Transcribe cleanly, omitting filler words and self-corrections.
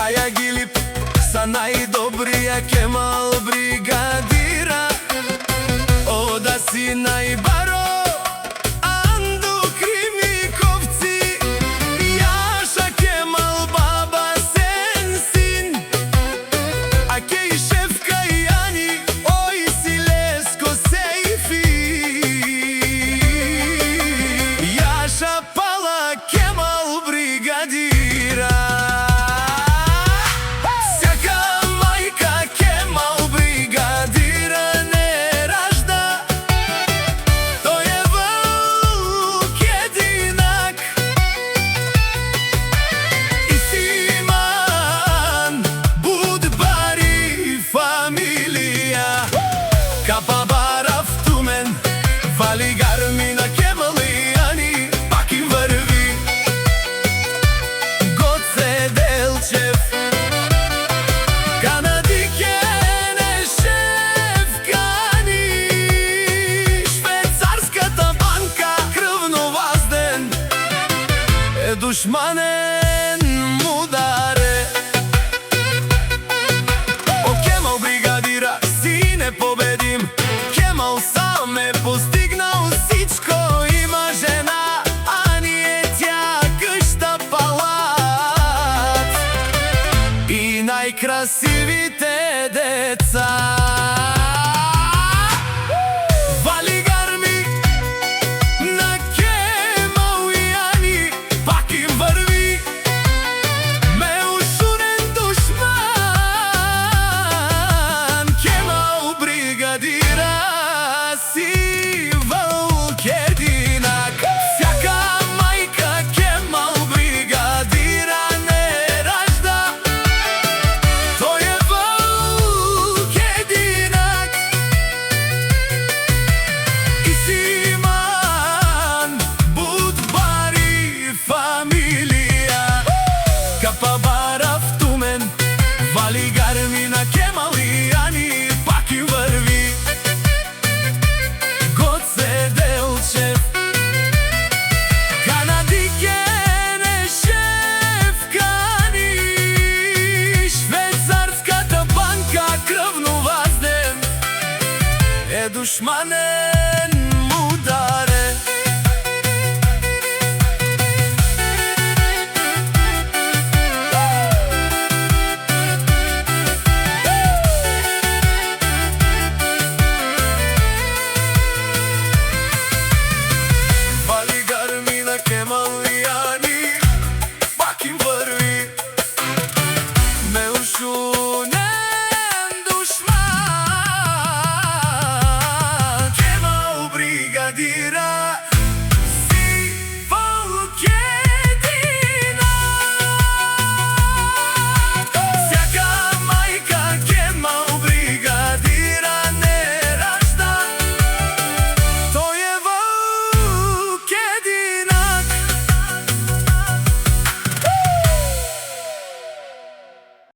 Каја Гилип са најдобрија Кемал бригадира. Ода си најбаро Анду Кримиковци, Јаша Кемал баба сен син, а ке и шефка Јани, ој си Леско Сејфи. Јаша пала Кемал бригадира. Капабаров Тумен, Вали Гармина, Кемал и Јани, пак им врви. Гоце Делчев, Канадикен е Шефкани, Швейцарската банка, крвно вазден е душманен мударе. О Кемал бригадира, сине победим, Кемал сам е постигнал сичко, има жена, а ние тя къща палат и најкрасивите деца. Вали Гарми на Кемал и Јани, пак им врви. Меушурен душман, Кемал бригадира, си вълк единак. Всяка майка Кемал бригадира не ражда, тој е вълк единак. И Симан Будбари фамилија, Капабаров Тумен, Вали Гармина, Кемал и Јани, пак им врви. Гоце Делчев, Канадикен е Шефкани, Швейцарската банка, крвно вазден е душманен